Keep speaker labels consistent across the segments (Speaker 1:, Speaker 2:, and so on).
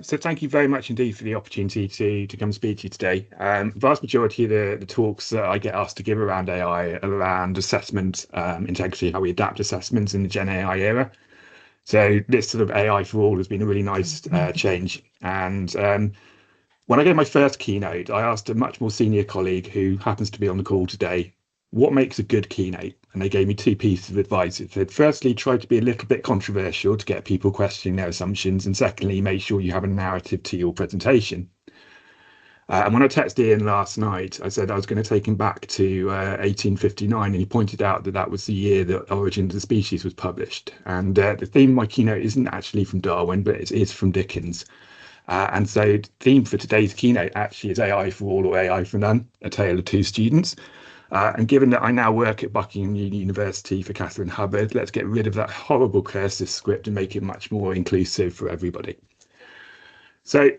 Speaker 1: So thank you very much indeed for the opportunity to come speak to you today. Vast majority of the talks that I get asked to give around AI are around assessment, integrity, how we adapt assessments in the Gen AI era. So this sort of AI for all has been a really nice change. And when I gave my first keynote, I asked a much more senior colleague who happens to be on the call today, what makes a good keynote? And they gave me two pieces of advice. It said, firstly, try to be a little bit controversial to get people questioning their assumptions. And secondly, make sure you have a narrative to your presentation. And when I texted Ian last night, I said I was going to take him back to 1859, and he pointed out that that was the year that Origin of the Species was published. And the theme of my keynote isn't actually from Darwin, but it is from Dickens. And so the theme for today's keynote actually is AI for all or AI for none, a tale of two students. And given that I now work at Buckingham University for Catherine Hubbard, let's get rid of that horrible cursive script and make it much more inclusive for everybody. So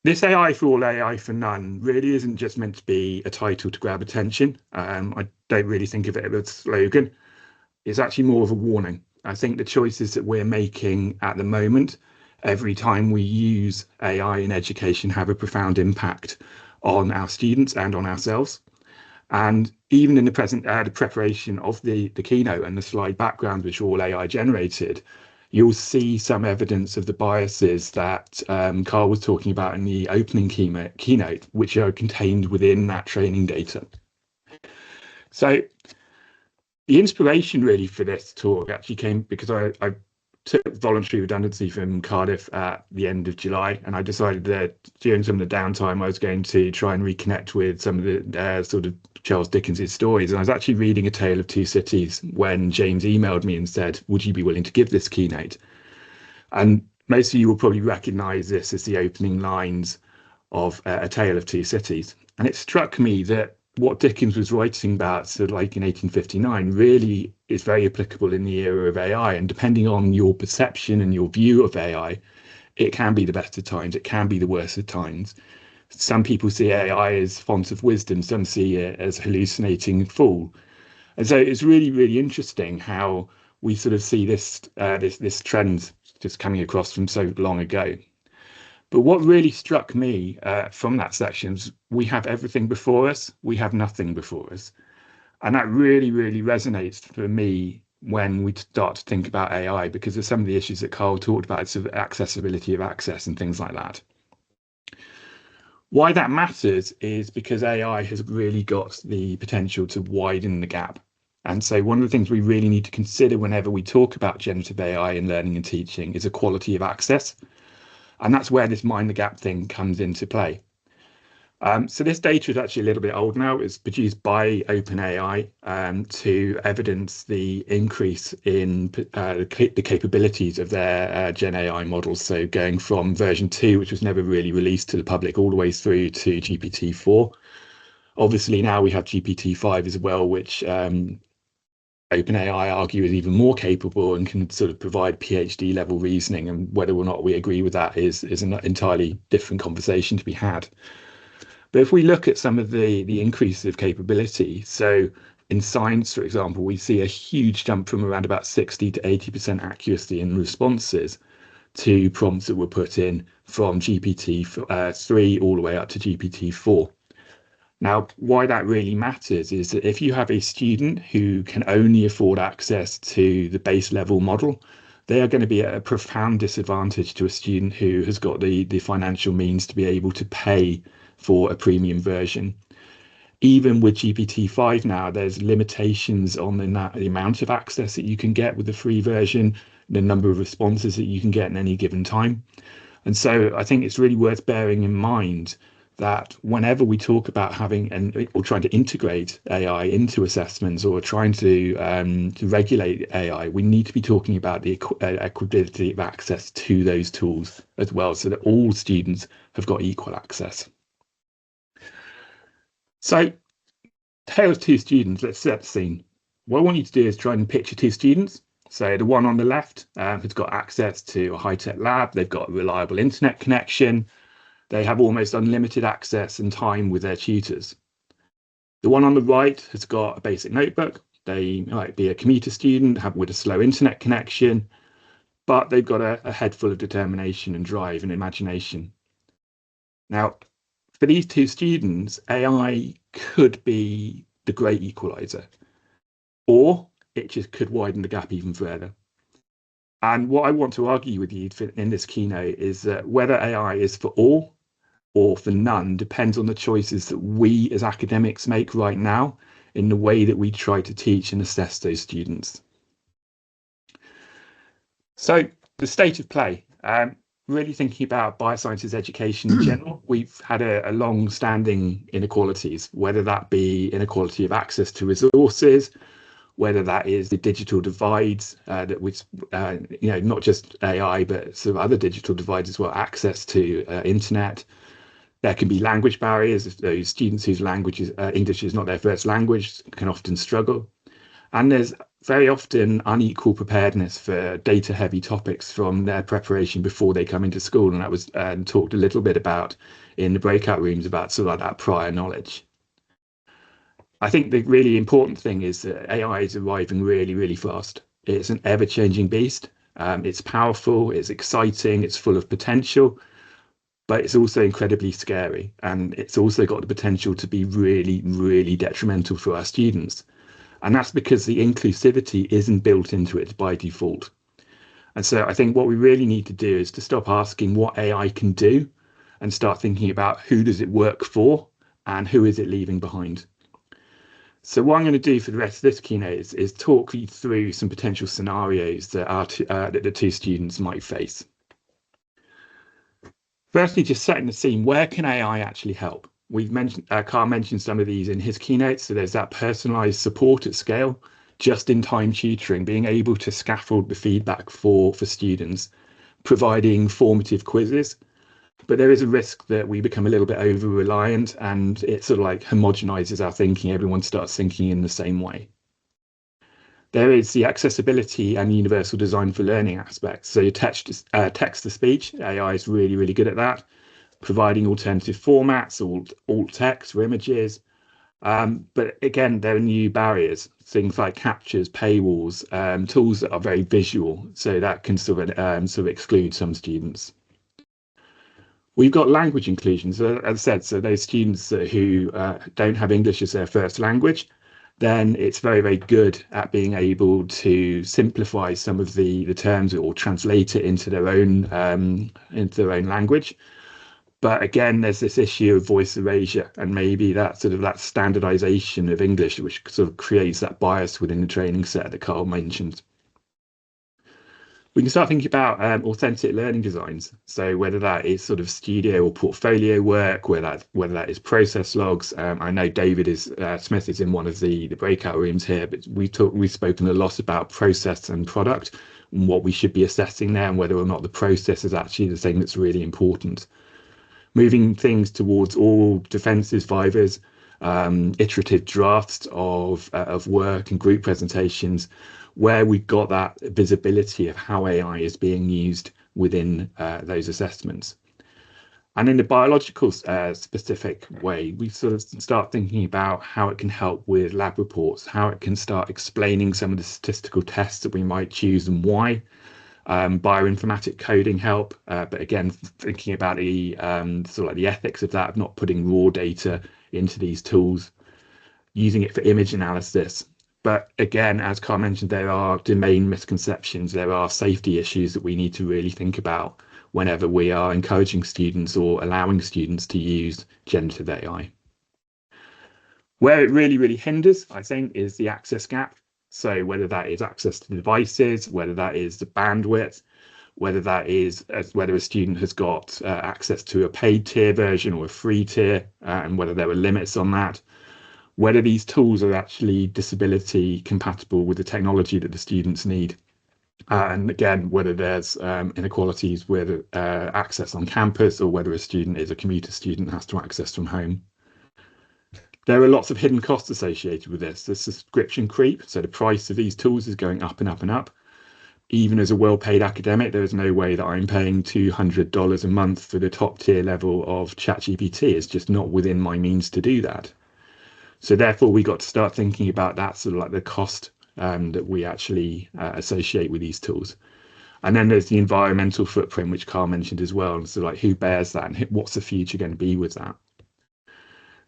Speaker 1: this AI for all, AI for none really isn't just meant to be a title to grab attention. I don't really think of it as a slogan. It's actually more of a warning. I think the choices that we're making at the moment, every time we use AI in education, have a profound impact on our students and on ourselves. And even in the preparation of the keynote and the slide background, which are all AI generated, you'll see some evidence of the biases that Carl was talking about in the opening keynote, which are contained within that training data. So the inspiration really for this talk actually came because I took voluntary redundancy from Cardiff at the end of July, and I decided that during some of the downtime I was going to try and reconnect with some of the sort of Charles Dickens's stories. And I was actually reading A Tale of Two Cities when James emailed me and said, would you be willing to give this keynote? And most of you will probably recognize this as the opening lines of A Tale of Two Cities. And it struck me that what Dickens was writing about, sort of like in 1859, really is very applicable in the era of AI. And depending on your perception and your view of AI, it can be the best of times, it can be the worst of times. Some people see AI as font of wisdom, some see it as hallucinating fool. And so it's really, really interesting how we sort of see this trend just coming across from so long ago. But what really struck me from that section is we have everything before us, we have nothing before us. And that really, really resonates for me when we start to think about AI, because of some of the issues that Carl talked about, sort of accessibility of access and things like that. Why that matters is because AI has really got the potential to widen the gap. And so one of the things we really need to consider whenever we talk about generative AI in learning and teaching is equality of access. And that's where this mind the gap thing comes into play. So this data is actually a little bit old now. It's produced by OpenAI to evidence the increase in the capabilities of their Gen AI models. So going from version 2, which was never really released to the public, all the way through to GPT-4. Obviously now we have GPT-5 as well, which OpenAI argue is even more capable and can sort of provide PhD level reasoning, and whether or not we agree with that is an entirely different conversation to be had. But if we look at some of the increase of capability, so in science, for example, we see a huge jump from around about 60 to 80% accuracy in responses to prompts that were put in from GPT-3 all the way up to GPT-4. Now, why that really matters is that if you have a student who can only afford access to the base level model, they are going to be at a profound disadvantage to a student who has got the financial means to be able to pay for a premium version. Even with GPT-5 now, there's limitations on the amount of access that you can get with the free version, the number of responses that you can get in any given time. And so I think it's really worth bearing in mind that whenever we talk about having or trying to integrate AI into assessments or trying to regulate AI, we need to be talking about the equability of access to those tools as well, so that all students have got equal access. So, tale of two students, let's set the scene. What I want you to do is try and picture two students. So the one on the left has got access to a high-tech lab, they've got a reliable internet connection, they have almost unlimited access and time with their tutors. The one on the right has got a basic notebook. They might be a commuter student with a slow internet connection. but they've got a head full of determination and drive and imagination. Now, for these two students, AI could be the great equalizer, or it just could widen the gap even further. And what I want to argue with you in this keynote is that whether AI is for all or for none depends on the choices that we as academics make right now in the way that we try to teach and assess those students. So the state of play, really thinking about biosciences education in general, we've had a long-standing inequalities, whether that be inequality of access to resources, whether that is the digital divides that which not just AI but sort of other digital divides as well, access to internet. There can be language barriers. If those students whose language is English is not their first language can often struggle. And there's very often unequal preparedness for data-heavy topics from their preparation before they come into school. And that was talked a little bit about in the breakout rooms about sort of like that prior knowledge. I think the really important thing is that AI is arriving really, really fast. It's an ever-changing beast. It's powerful, it's exciting, it's full of potential, but it's also incredibly scary. And it's also got the potential to be really, really detrimental for our students. And that's because the inclusivity isn't built into it by default. And so I think what we really need to do is to stop asking what AI can do and start thinking about who does it work for and who is it leaving behind. So what I'm going to do for the rest of this keynote is talk you through some potential scenarios that that the two students might face. Firstly, just setting the scene, where can AI actually help? We've mentioned, Carl mentioned some of these in his keynote. So there's that personalized support at scale, just-in-time tutoring, being able to scaffold the feedback for students, providing formative quizzes. But there is a risk that we become a little bit over-reliant and it sort of like homogenizes our thinking. Everyone starts thinking in the same way. There is the accessibility and universal design for learning aspects. So your text-to-speech, AI is really, really good at that, providing alternative formats, alt text for images. But again, there are new barriers, things like captures, paywalls, tools that are very visual. So that can sort of exclude some students. We've got language inclusion. So as I said, so those students who don't have English as their first language, then it's very, very good at being able to simplify some of the terms or translate it into their own language. But again, there's this issue of voice erasure and maybe that sort of that standardization of English, which sort of creates that bias within the training set that Carl mentioned. We can start thinking about authentic learning designs. So whether that is sort of studio or portfolio work, whether that is process logs. I know David Smith is in one of the breakout rooms here, but we've spoken a lot about process and product and what we should be assessing there and whether or not the process is actually the thing that's really important. Moving things towards all defensive vivas, iterative drafts of work and group presentations, where we've got that visibility of how AI is being used within those assessments. And in the biological specific way, we sort of start thinking about how it can help with lab reports, how it can start explaining some of the statistical tests that we might choose and why. Bioinformatic coding help, but again, thinking about the sort of like the ethics of that, of not putting raw data into these tools, using it for image analysis. But again, as Carl mentioned, there are domain misconceptions. There are safety issues that we need to really think about whenever we are encouraging students or allowing students to use generative AI. Where it really, really hinders, I think, is the access gap. So whether that is access to devices, whether that is the bandwidth, whether that is whether a student has got access to a paid tier version or a free tier, and whether there are limits on that, whether these tools are actually disability compatible with the technology that the students need. And again, whether there's inequalities with access on campus or whether a student is a commuter student and has to access from home. There are lots of hidden costs associated with this. The subscription creep, so the price of these tools is going up and up and up. Even as a well-paid academic, there is no way that I'm paying $200 a month for the top tier level of ChatGPT. It's just not within my means to do that. So therefore, we got to start thinking about that sort of like the cost that we actually associate with these tools. And then there's the environmental footprint, which Carl mentioned as well. And so like, who bears that and what's the future going to be with that?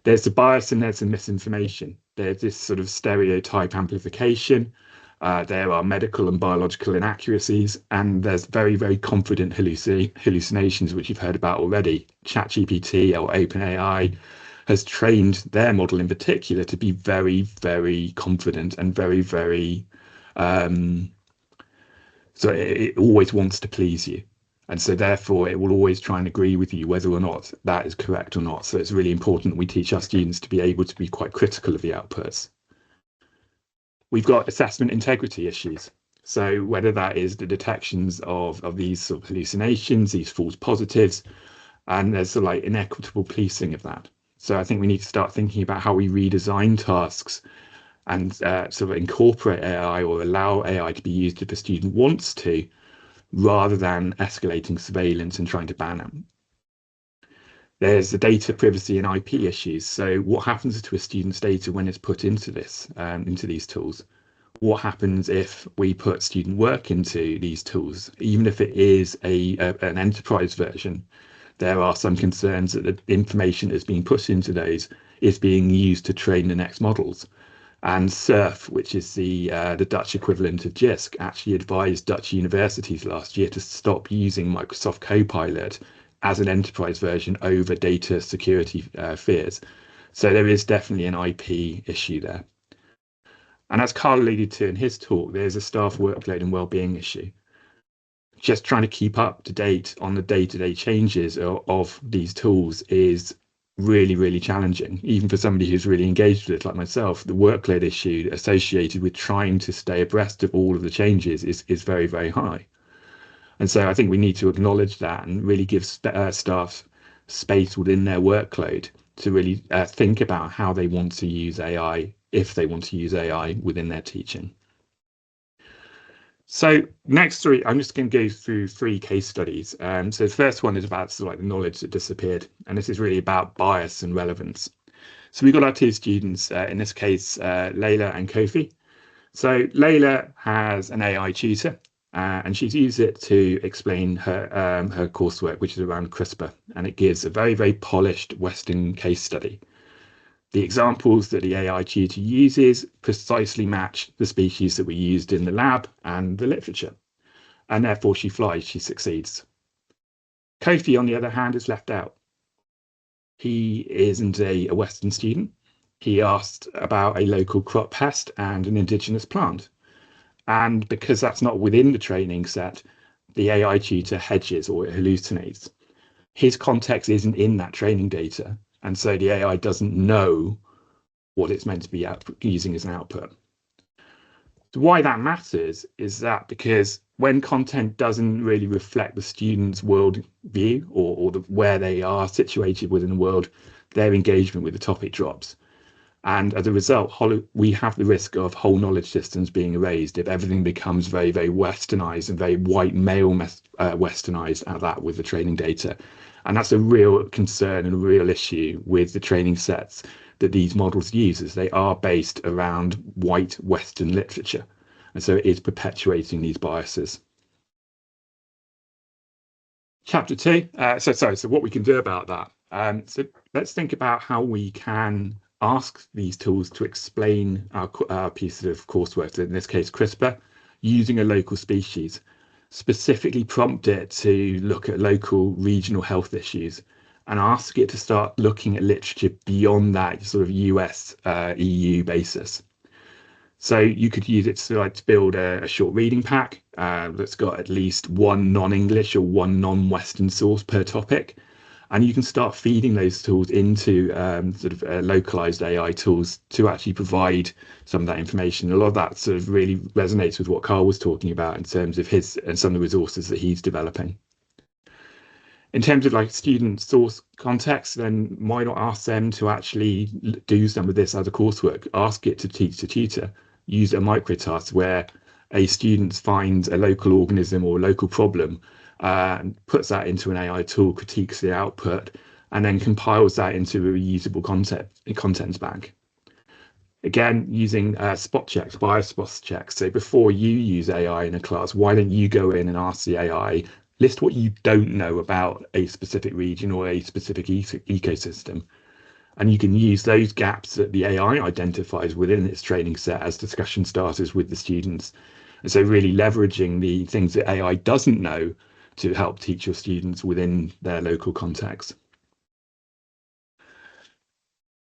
Speaker 1: There's the bias and there's the misinformation. There's this sort of stereotype amplification. There are medical and biological inaccuracies, and there's very, very confident hallucinations, which you've heard about already. ChatGPT or OpenAI has trained their model in particular to be very, very confident and very, very so it always wants to please you. And so therefore it will always try and agree with you whether or not that is correct or not. So it's really important that we teach our students to be able to be quite critical of the outputs. We've got assessment integrity issues. So whether that is the detections of these sort of hallucinations, these false positives, and there's sort of like inequitable policing of that. So I think we need to start thinking about how we redesign tasks and sort of incorporate AI or allow AI to be used if a student wants to, rather than escalating surveillance and trying to ban them. There's the data privacy and IP issues. So what happens to a student's data when it's put into these tools? What happens if we put student work into these tools, even if it is an enterprise version? There are some concerns that the information that's being put into those is being used to train the next models. And SURF, which is the Dutch equivalent of JISC, actually advised Dutch universities last year to stop using Microsoft Copilot as an enterprise version over data security fears. So there is definitely an IP issue there. And as Carl alluded to in his talk, there's a staff workload and well-being issue. Just trying to keep up to date on the day-to-day changes of these tools is really, really challenging, even for somebody who's really engaged with it, like myself. The workload issue associated with trying to stay abreast of all of the changes is very, very high. And so I think we need to acknowledge that and really give staff space within their workload to really think about how they want to use AI, if they want to use AI within their teaching. So next I'm just going to go through 3 case studies. So the first one is about sort of like the knowledge that disappeared, and this is really about bias and relevance. So we got our 2 students, in this case, Layla and Kofi. So Layla has an AI tutor, and she's used it to explain her coursework, which is around CRISPR, and it gives a very, very polished Western case study. The examples that the AI tutor uses precisely match the species that we used in the lab and the literature, and therefore she flies, she succeeds. Kofi, on the other hand, is left out. He isn't a Western student. He asked about a local crop pest and an indigenous plant. And because that's not within the training set, the AI tutor hedges or hallucinates. His context isn't in that training data. And so the AI doesn't know what it's meant to be using as an output. So why that matters is that because when content doesn't really reflect the student's world view or where they are situated within the world, their engagement with the topic drops. And as a result, we have the risk of whole knowledge systems being erased if everything becomes very, very westernized and very white male westernized at that with the training data. And that's a real concern and a real issue with the training sets that these models use, as they are based around white Western literature. And so it is perpetuating these biases. Chapter 2, so what we can do about that. So let's think about how we can ask these tools to explain our piece of coursework, in this case CRISPR, using a local species. Specifically prompt it to look at local regional health issues and ask it to start looking at literature beyond that sort of US EU basis. So you could use it to build a short reading pack that's got at least one non-English or one non-Western source per topic. And you can start feeding those tools into localized AI tools to actually provide some of that information. A lot of that sort of really resonates with what Carl was talking about in terms of his and some of the resources that he's developing. In terms of like student source context, then why not ask them to actually do some of this as a coursework? Ask it to teach the tutor. Use a microtask where a student finds a local organism or a local problem, and puts that into an AI tool, critiques the output, and then compiles that into a reusable content bank. Again, using spot checks, bias spot checks. So before you use AI in a class, why don't you go in and ask the AI, list what you don't know about a specific region or a specific ecosystem. And you can use those gaps that the AI identifies within its training set as discussion starters with the students. And so really leveraging the things that AI doesn't know to help teach your students within their local context.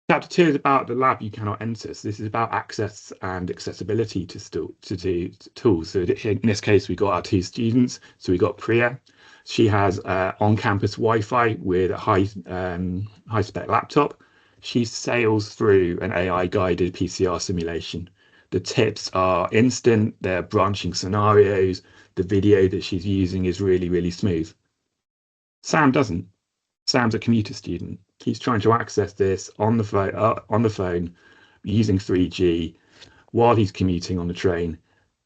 Speaker 1: Chapter 2 is about the lab you cannot enter. So this is about access and accessibility to tools. So in this case, we got our 2 students. So we got Priya. She has on-campus Wi-Fi with a high-spec laptop. She sails through an AI-guided PCR simulation. The tips are instant. They're branching scenarios. The video that she's using is really, really smooth. Sam doesn't. Sam's a commuter student. He's trying to access this on the phone using 3G while he's commuting on the train.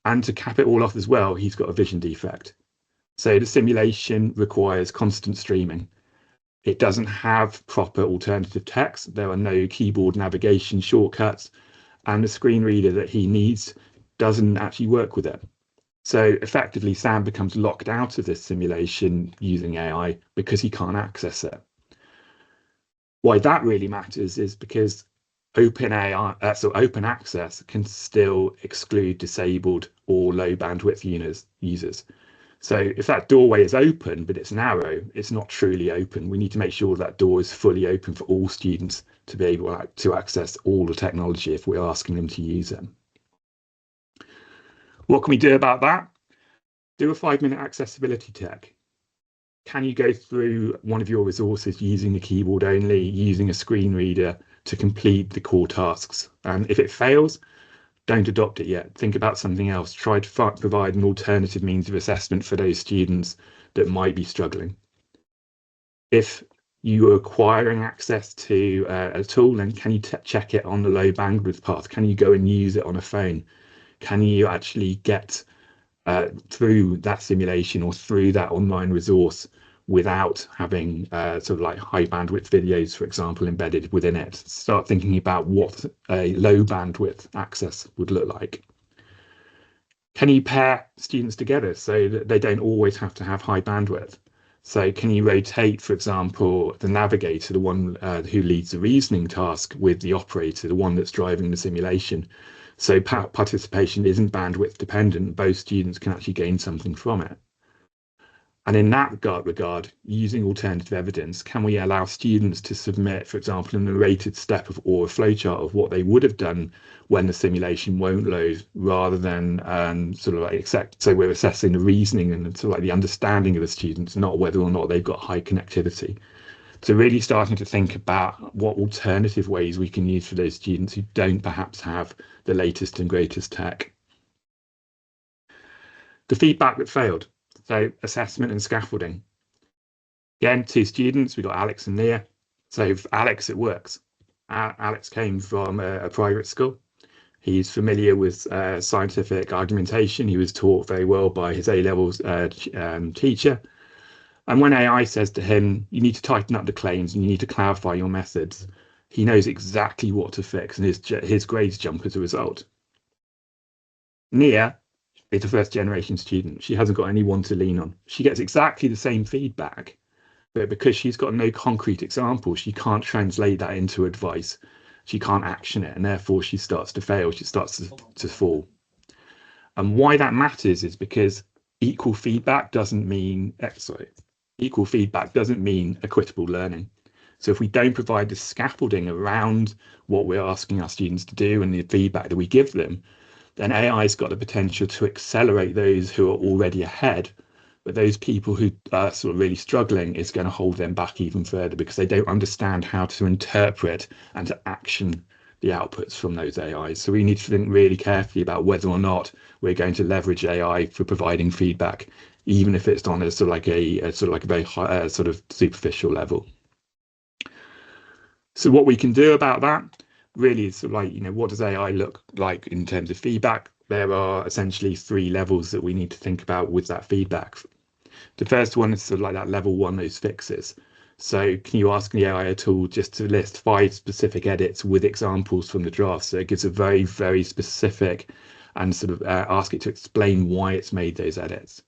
Speaker 1: And to cap it all off as well, he's got a vision defect. So the simulation requires constant streaming. It doesn't have proper alternative text. There are no keyboard navigation shortcuts, and the screen reader that he needs doesn't actually work with it. So effectively, Sam becomes locked out of this simulation using AI because he can't access it. Why that really matters is because open access can still exclude disabled or low bandwidth users. So if that doorway is open, but it's narrow, it's not truly open. We need to make sure that door is fully open for all students to be able to access all the technology if we're asking them to use it. What can we do about that? Do a 5-minute accessibility check. Can you go through one of your resources using the keyboard only, using a screen reader to complete the core tasks? And if it fails, don't adopt it yet. Think about something else. Try to provide an alternative means of assessment for those students that might be struggling. If you are acquiring access to a tool, then can you check it on the low bandwidth path? Can you go and use it on a phone? Can you actually get through that simulation or through that online resource without having sort of like high bandwidth videos, for example, embedded within it? Start thinking about what a low bandwidth access would look like. Can you pair students together so that they don't always have to have high bandwidth? So can you rotate, for example, the navigator, the one who leads the reasoning task, with the operator, the one that's driving the simulation? So participation isn't bandwidth dependent. Both students can actually gain something from it. And in that regard, using alternative evidence, can we allow students to submit, for example, a narrated step or a flowchart of what they would have done when the simulation won't load, rather than sort of like so we're assessing the reasoning and sort of like the understanding of the students, not whether or not they've got high connectivity. So really starting to think about what alternative ways we can use for those students who don't perhaps have the latest and greatest tech. The feedback that failed. So assessment and scaffolding. Again, 2 students, we've got Alex and Nia. So for Alex, it works. Alex came from a private school. He's familiar with scientific argumentation. He was taught very well by his A-levels teacher. And when AI says to him, you need to tighten up the claims and you need to clarify your methods, he knows exactly what to fix, and his grades jump as a result. Nia is a first-generation student. She hasn't got anyone to lean on. She gets exactly the same feedback, but because she's got no concrete example, she can't translate that into advice. She can't action it, and therefore she starts to fail. She starts to fall. And why that matters is because equal feedback doesn't mean equitable learning. So if we don't provide the scaffolding around what we're asking our students to do and the feedback that we give them, then AI's got the potential to accelerate those who are already ahead. But those people who are sort of really struggling is going to hold them back even further because they don't understand how to interpret and to action the outputs from those AIs. So we need to think really carefully about whether or not we're going to leverage AI for providing feedback, even if it's on a sort of like a very high, sort of superficial level. So what we can do about that really is sort of like, what does AI look like in terms of feedback? There are essentially 3 levels that we need to think about with that feedback. The first one is sort of like that level 1, those fixes. So can you ask the AI tool just to list 5 specific edits with examples from the draft? So it gives a very, very specific and sort of ask it to explain why it's made those edits.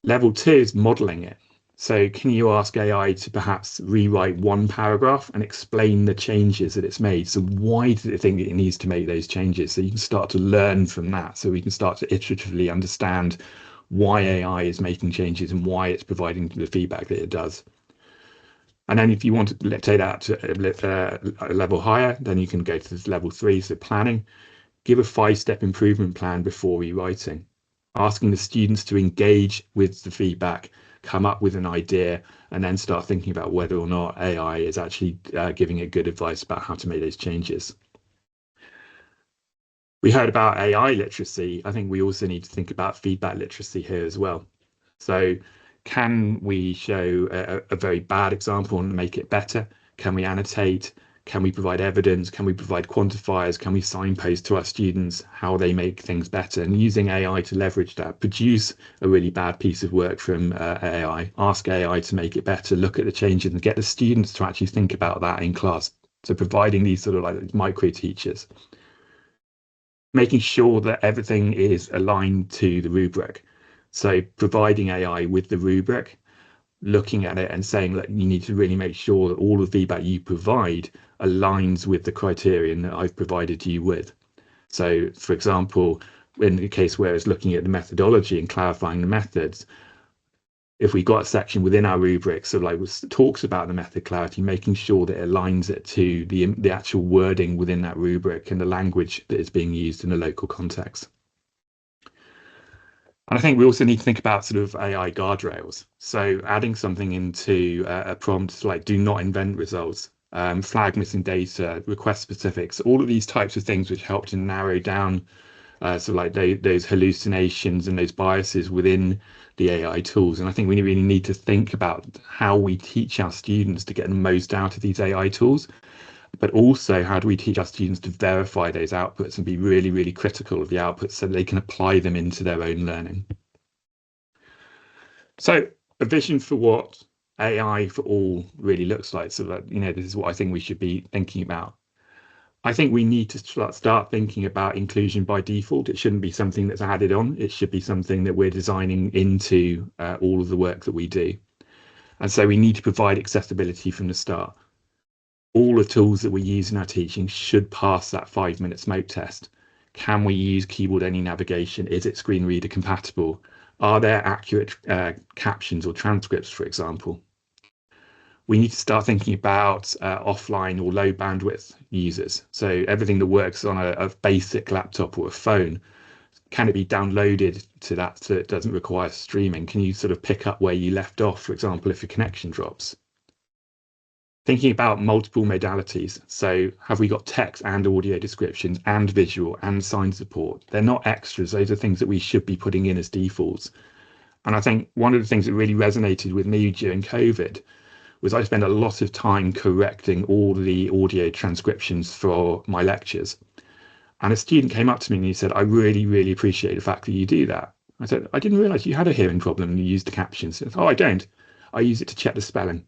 Speaker 1: Level 2 is modeling it. So can you ask AI to perhaps rewrite one paragraph and explain the changes that it's made? So why did it think it needs to make those changes? So you can start to learn from that. So we can start to iteratively understand why AI is making changes and why it's providing the feedback that it does. And then if you want to take that to a level higher, then you can go to this level 3, so planning. Give a 5-step improvement plan before rewriting, asking the students to engage with the feedback, come up with an idea, and then start thinking about whether or not AI is actually giving it good advice about how to make those changes. We heard about AI literacy. I think we also need to think about feedback literacy here as well. So can we show a very bad example and make it better? Can we annotate? Can we provide evidence? Can we provide quantifiers? Can we signpost to our students how they make things better? And using AI to leverage that, produce a really bad piece of work from AI, ask AI to make it better, look at the changes and get the students to actually think about that in class. So providing these sort of like micro teachers. Making sure that everything is aligned to the rubric. So providing AI with the rubric, looking at it and saying that you need to really make sure that all the feedback you provide aligns with the criterion that I've provided you with. So for example, in the case where it's looking at the methodology and clarifying the methods, if we got a section within our rubric, so like talks about the method clarity, making sure that it aligns it to the actual wording within that rubric and the language that is being used in a local context. And I think we also need to think about sort of AI guardrails. So adding something into a prompt like do not invent results, flag missing data, request specifics, all of these types of things which help to narrow down so like those hallucinations and those biases within the AI tools. And I think we really need to think about how we teach our students to get the most out of these AI tools, but also how do we teach our students to verify those outputs and be really, really critical of the outputs so they can apply them into their own learning. So a vision for what AI for all really looks like, so that, this is what I think we should be thinking about. I think we need to start thinking about inclusion by default. It shouldn't be something that's added on. It should be something that we're designing into all of the work that we do. And so we need to provide accessibility from the start. All the tools that we use in our teaching should pass that 5-minute smoke test. Can we use keyboard-only navigation? Is it screen reader compatible? Are there accurate captions or transcripts, for example? We need to start thinking about offline or low bandwidth users. So everything that works on a basic laptop or a phone, can it be downloaded to that so it doesn't require streaming? Can you sort of pick up where you left off, for example, if your connection drops? Thinking about multiple modalities. So have we got text and audio descriptions and visual and sign support? They're not extras. Those are things that we should be putting in as defaults. And I think one of the things that really resonated with me during COVID was I spent a lot of time correcting all the audio transcriptions for my lectures. And a student came up to me and he said, I really, really appreciate the fact that you do that. I said, I didn't realize you had a hearing problem and you used the captions. He said, oh, I don't. I use it to check the spelling.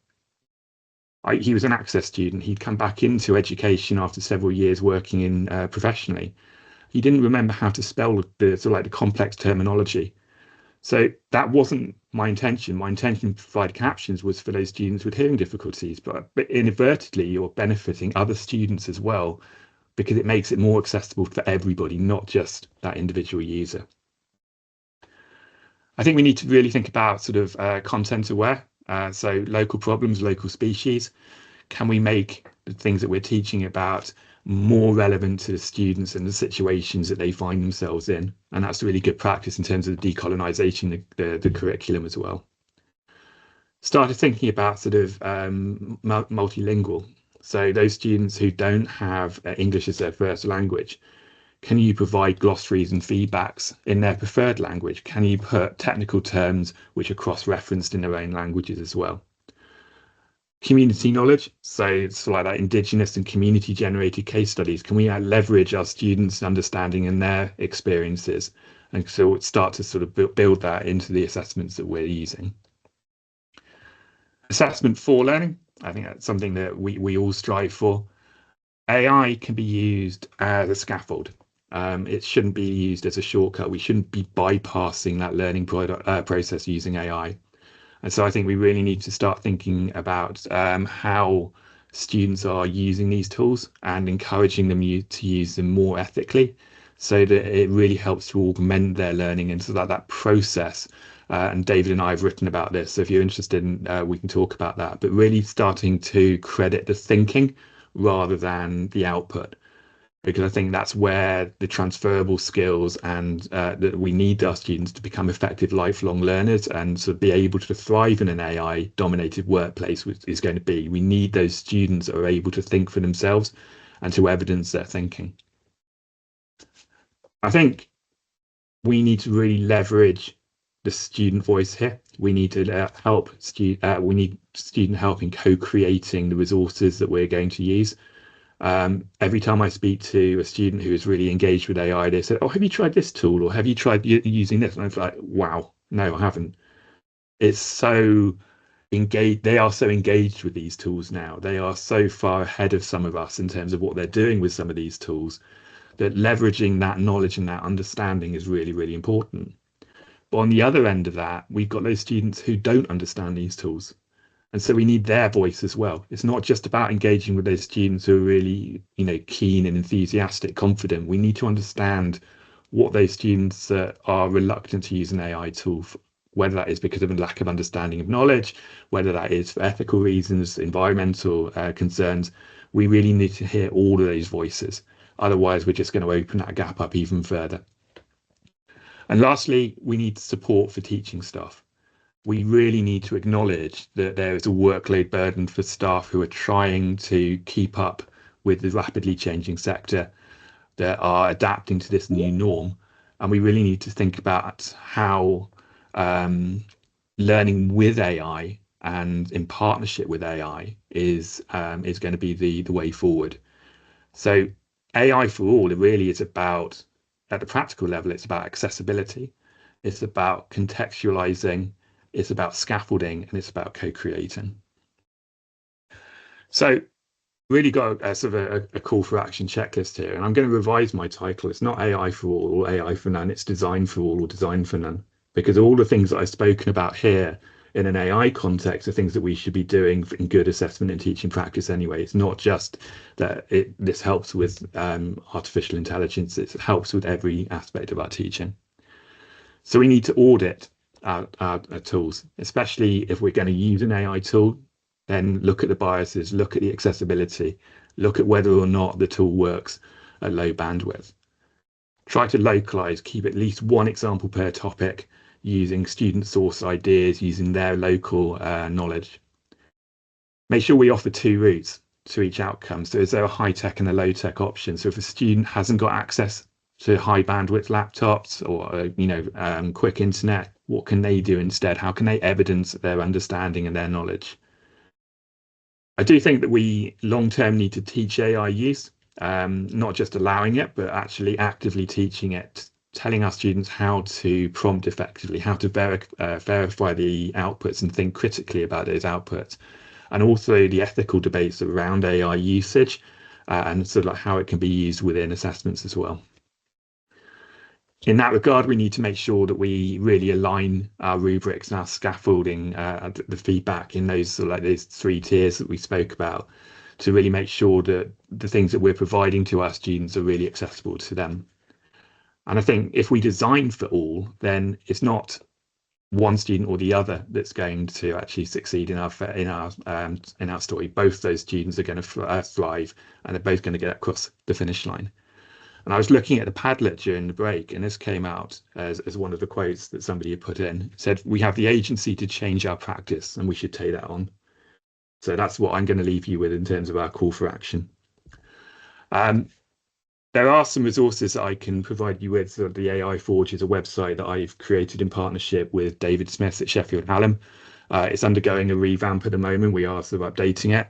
Speaker 1: He was an access student. He'd come back into education after several years working in professionally. He didn't remember how to spell the sort of like the complex terminology. So that wasn't my intention. My intention to provide captions was for those students with hearing difficulties, but inadvertently you're benefiting other students as well, because it makes it more accessible for everybody, not just that individual user. I think we need to really think about sort of content aware. So local problems, local species. Can we make the things that we're teaching about more relevant to the students and the situations that they find themselves in? And that's really good practice in terms of decolonization, the curriculum as well. Started thinking about sort of multilingual. So those students who don't have English as their first language, can you provide glossaries and feedbacks in their preferred language? Can you put technical terms which are cross-referenced in their own languages as well? Community knowledge, so it's like that Indigenous and community generated case studies. Can we leverage our students' understanding and their experiences, and so start to sort of build that into the assessments that we're using? Assessment for learning. I think that's something that we all strive for. AI can be used as a scaffold. It shouldn't be used as a shortcut. We shouldn't be bypassing that learning process using AI. And so I think we really need to start thinking about how students are using these tools and encouraging them to use them more ethically so that it really helps to augment their learning and so that process. And David and I have written about this. So if you're interested, we can talk about that. But really starting to credit the thinking rather than the output, because I think that's where the transferable skills and that we need our students to become effective lifelong learners and to be able to thrive in an AI dominated workplace, which is going to be. We need those students that are able to think for themselves and to evidence their thinking. I think we need to really leverage the student voice here. We need to we need student help in co-creating the resources that we're going to use. Every time I speak to a student who is really engaged with AI, they say, "Oh, have you tried this tool, or have you tried using this?" And I'm like, "Wow, no, I haven't." It's so engaged. They are so engaged with these tools now. They are so far ahead of some of us in terms of what they're doing with some of these tools, that leveraging that knowledge and that understanding is really, really important. But on the other end of that, we've got those students who don't understand these tools. And so we need their voice as well. It's not just about engaging with those students who are really, keen and enthusiastic, confident. We need to understand what those students are reluctant to use an AI tool, whether that is because of a lack of understanding of knowledge, whether that is for ethical reasons, environmental concerns. We really need to hear all of those voices. Otherwise, we're just going to open that gap up even further. And lastly, we need support for teaching staff. We really need to acknowledge that there is a workload burden for staff who are trying to keep up with the rapidly changing sector, that are adapting to this new norm. And we really need to think about how learning with AI and in partnership with AI is going to be the way forward. So AI for all, it really is about, at the practical level, it's about accessibility. It's about contextualizing, it's about scaffolding, and it's about co-creating. So really got a sort of a call for action checklist here, and I'm going to revise my title. It's not AI for all or AI for none, it's design for all or design for none, because all the things that I've spoken about here in an AI context are things that we should be doing in good assessment and teaching practice anyway. It's not just that this helps with artificial intelligence, it helps with every aspect of our teaching. So we need to audit our tools, especially if we're going to use an AI tool. Then look at the biases, look at the accessibility, look at whether or not the tool works at low bandwidth. Try to localize, keep at least one example per topic, using student source ideas, using their local knowledge. Make sure we offer two routes to each outcome. So is there a high tech and a low tech option? So if a student hasn't got access to high bandwidth laptops or quick internet, what can they do instead? How can they evidence their understanding and their knowledge? I do think that we long term need to teach AI use, not just allowing it, but actually actively teaching it, telling our students how to prompt effectively, how to verify the outputs and think critically about those outputs, and also the ethical debates around AI usage and sort of like how it can be used within assessments as well. In that regard, we need to make sure that we really align our rubrics and our scaffolding, the feedback in those those three tiers that we spoke about, to really make sure that the things that we're providing to our students are really accessible to them. And I think if we design for all, then it's not one student or the other that's going to actually succeed in our story. Both those students are going to thrive, and they're both going to get across the finish line. And I was looking at the Padlet during the break, and this came out as one of the quotes that somebody had put in. It said, "We have the agency to change our practice, and we should take that on." So that's what I'm going to leave you with in terms of our call for action. There are some resources that I can provide you with. So the AI Forge is a website that I've created in partnership with David Smith at Sheffield Hallam. It's undergoing a revamp at the moment. We are sort of updating it.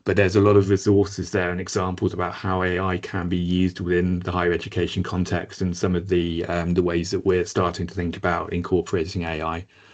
Speaker 1: But there's a lot of resources there and examples about how AI can be used within the higher education context and some of the ways that we're starting to think about incorporating AI.